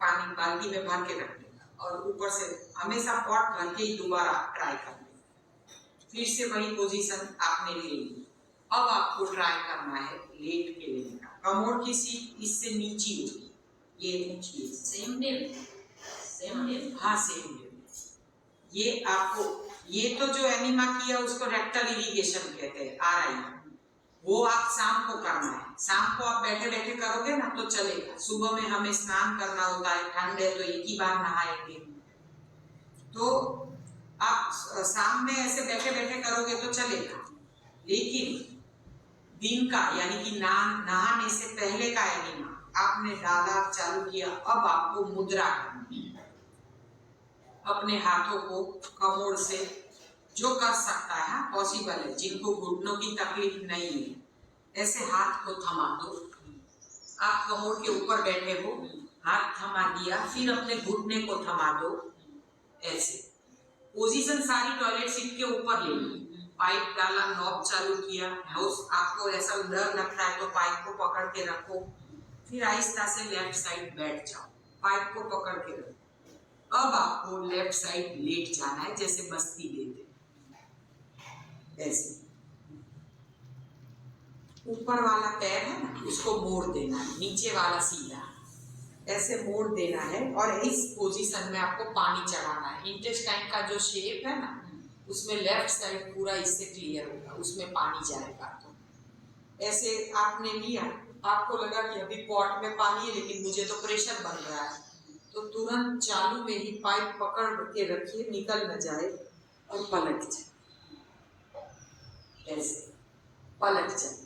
पानी बाल्टी में भर के रख लेना और ऊपर से हमेशा पॉट भर के ही दोबारा ट्राई कर लेना। फिर से वही पोजीशन आपने ले ली। अब आपको ट्राई करना है लेट के लेने का। कमोड़ की सीट इससे नीची होगी, ये नीची है, सेम डेप, हाँ सेम डेप। ये आपको, ये तो जो एनिमा किया उसको रेक्टल इरिगेशन कहते हैं, RI। वो आप शाम को करना है। शाम को आप बैठे बैठे करोगे ना तो चलेगा। सुबह में हमें स्नान करना होता है, ठंड है तो एक ही बार नहाएंगे, तो आप शाम में ऐसे बैठे बैठे करोगे तो चलेगा। लेकिन दिन का यानी कि नहाने से पहले का एनिमा आपने डाला, चालू किया, अब आपको मुद्रा करनी है। अपने हाथों को कमोड़ से, जो कर सकता है पॉसिबल है, जिनको घुटनों की तकलीफ नहीं है, ऐसे हाथ को थमा दो। आप कमोड़ के ऊपर बैठे हो, हाथ थमा दिया, फिर अपने घुटने को थमा दो, ऐसे पोजीशन सारी टॉयलेट सीट के ऊपर ले ली। पाइप डाला, नॉब चालू किया, हाउस आपको ऐसा डर लगता है तो पाइप को पकड़ के रखो, फिर आहिस्ता से लेफ्ट साइड बैठ जाओ, पाइप को पकड़ के रखो। अब आपको लेफ्ट साइड लेट जाना है, जैसे बस्ती देते ऐसे। ऊपर वाला पैर है ना उसको मोड़ देना है, नीचे वाला सीधा ऐसे मोड़ देना है और इस पोजीशन में आपको पानी चढ़ाना है। इंटेस्टाइन का जो शेप है ना उसमें लेफ्ट साइड पूरा इससे क्लियर होगा, उसमें पानी जाएगा। तो ऐसे आपने लिया, आपको लगा कि अभी पॉट में पानी है लेकिन मुझे तो प्रेशर बन रहा है, तो तुरंत चालू में ही पाइप पकड़ के रखिए, निकल न जाए और पलट जाए, ऐसे पलट जाए,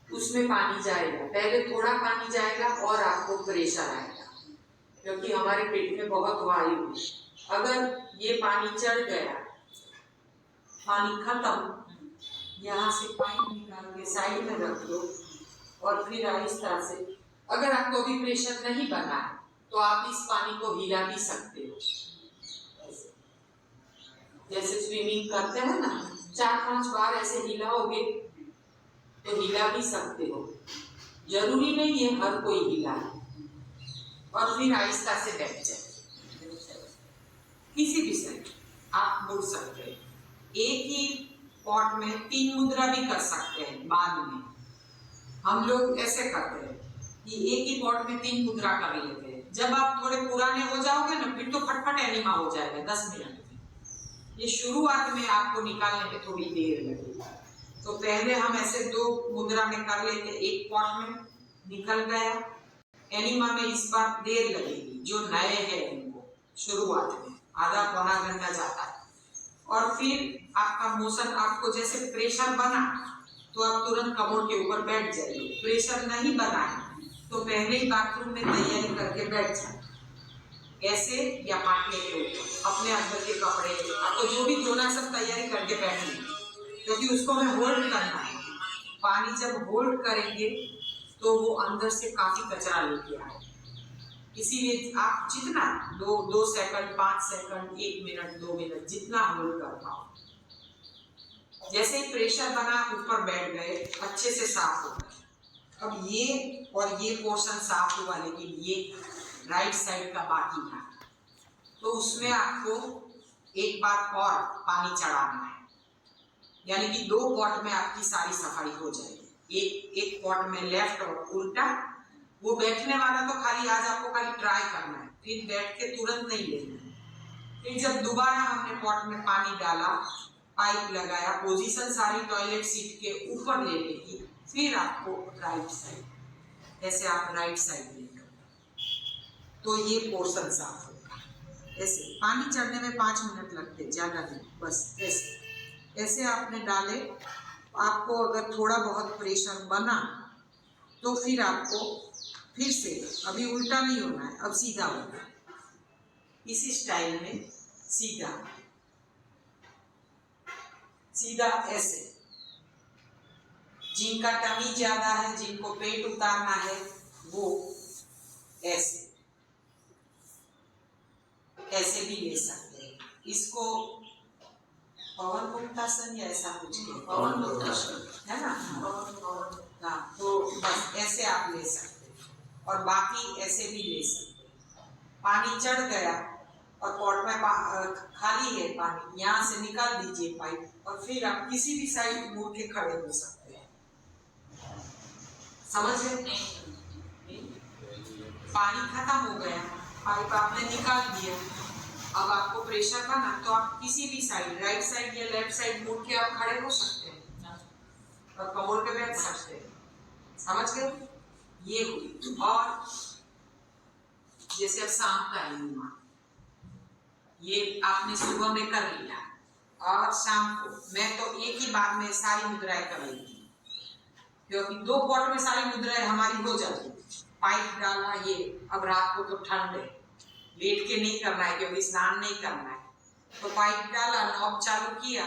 उसमें पानी जाएगा। पहले थोड़ा पानी जाएगा और आपको प्रेशर आएगा, क्योंकि हमारे पेट में बहुत वायु है। अगर ये पानी चढ़ गया, पानी खत्म, यहाँ से पाइप निकाल के साइड में रख दो और फिर आहिस्ता से, अगर आपको अभी प्रेशर नहीं बना है तो आप इस पानी को हिला भी सकते हो, जैसे स्विमिंग करते हैं ना, 4-5 बार ऐसे हिलाओगे तो हिला भी सकते हो, जरूरी नहीं है हर कोई हिलाए। और फिर आहिस्ता से बैठ जाए, किसी भी साइड आप मुड़ सकते हैं। एक ही पॉट में 3 मुद्रा भी कर सकते हैं। बाद में हम लोग ऐसे करते हैं कि एक ही पॉट में 3 मुद्रा कर लेते हैं। जब आप थोड़े पुराने हो जाओगे ना फिर तो फटफट एनिमा हो जाएगा 10 मिनट में। ये शुरुआत में आपको निकालने में थोड़ी देर लगेगी, तो पहले हम ऐसे 2 मुद्रा में कर लेते, एक पॉट में निकल गया। एनिमा में इस बार देर लगेगी, जो नए हैं उनको शुरुआत में आधा पौना घंटा जाता है। और फिर आपका मोशन, आपको जैसे प्रेशर बना तो आप तुरंत कमोड के ऊपर बैठ जाइए। प्रेशर नहीं बना है तो पहले ही बाथरूम में तैयारी करके बैठ जाए, ऐसे या पाटने के ऊपर अपने अंदर के कपड़े, आपको जो भी धोना सब तैयारी करके बैठे, क्योंकि उसको हमें होल्ड करना है। पानी जब होल्ड करेंगे तो वो अंदर से काफी कचरा लेके आए, इसीलिए आप जितना 2 सेकंड, 5 सेकंड, 1 मिनट, 2 मिनट जितना होल्ड कर पाओ। जैसे ही प्रेशर बना ऊपर बैठ गए, अच्छे से साफ हो गए। अब ये और ये पोर्शन साफ हुआ, लेकिन ये राइट साइड का बाकी था, तो उसमें आपको एक बार और पानी चढ़ाना है, यानी कि 2 पॉट में आपकी सारी सफाई हो जाएगी। एक पॉट में लेफ्ट और उल्टा। वो बैठने वाला तो खाली आज आपको खाली ट्राई करना है, फिर बैठ के तुरंत नहीं लेना है, फिर जब दोबारा हमने पॉट में पानी डाला, पाइप लगाया, पोजीशन सारी टॉयलेट सीट के ऊपर लेने की, फिर आपको राइट साइड, ऐसे आप राइट साइड लेकर, तो ये पोर्शन साफ होगा। ऐसे पानी चढ़ने में 5 मिनट लगते, ज्यादा नहीं, बस ऐसे आपने डाले। आपको अगर थोड़ा बहुत प्रेशर बना तो फिर आपको फिर से, अभी उल्टा नहीं होना है, अब सीधा होना है, इसी स्टाइल में सीधा सीधा ऐसे। जिनका टमी ज्यादा है, जिनको पेट उतारना है, वो ऐसे ऐसे भी ले सकते हैं। इसको पवन मुक्तासन या ऐसा कुछ पवन मुक्तासन है ना, हाँ, तो बस ऐसे आप ले सकते हैं और बाकी ऐसे भी ले सकते हैं। पानी चढ़ गया और पॉट में खाली है पानी, यहाँ से निकाल दीजिए पाइप और फिर आप किसी भी साइड मुड़ के खड़े हो सकते हैं। समझ गए? पानी खत्म हो गया, पाइप आपने निकाल दिया, अब आपको प्रेशर बना तो आप किसी भी साइड, राइट साइड या लेफ्ट साइड मुड़ के आप खड़े हो सकते हैं और कमर पे बैठ सकते हैं। समझ गए? ये हुई। और जैसे अब शाम का एनिमा, ये आपने सुबह में कर लिया और शाम को मैं तो एक ही बार में सारी मुद्राएं कर लेती, क्योंकि 2 पॉट में सारी मुद्राएं हमारी हो जाती। पाइप डालना, ये अब रात को तो ठंड है, लेट के नहीं करना है क्योंकि स्नान नहीं करना है, तो पाइप डाला, नॉब चालू किया,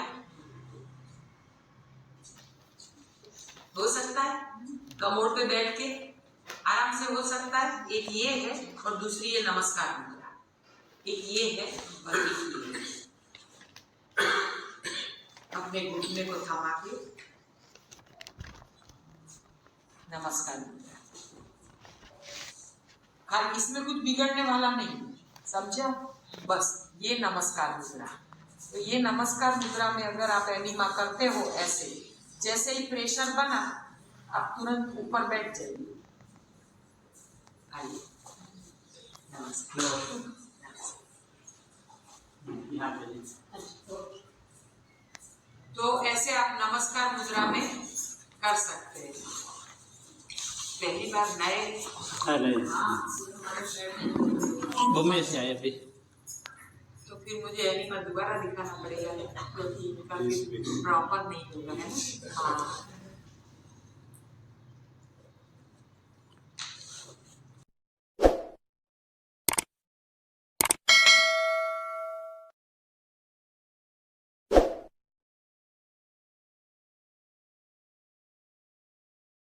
हो सकता है कमोड पे बैठ के आराम से हो सकता है। एक ये है और दूसरी ये नमस्कार मुद्रा, एक ये है और एक ये है। अपने घुटने को थमा के नमस्कार मुद्रा, हर इसमें कुछ बिगड़ने वाला नहीं, समझा? बस ये नमस्कार मुद्रा। तो ये नमस्कार मुद्रा में अगर आप एनिमा करते हो ऐसे, जैसे ही प्रेशर बना आप तुरंत ऊपर बैठ जाइए। आइए, नमस्कार। तो ऐसे आप नमस्कार मुद्रा में कर सकते हैं। पहली बार नए बम्बई से आए फिर, तो फिर मुझे एनिमा दोबारा दिखाना पड़ेगा क्योंकि प्रॉपर नहीं होगा, है ना? हाँ।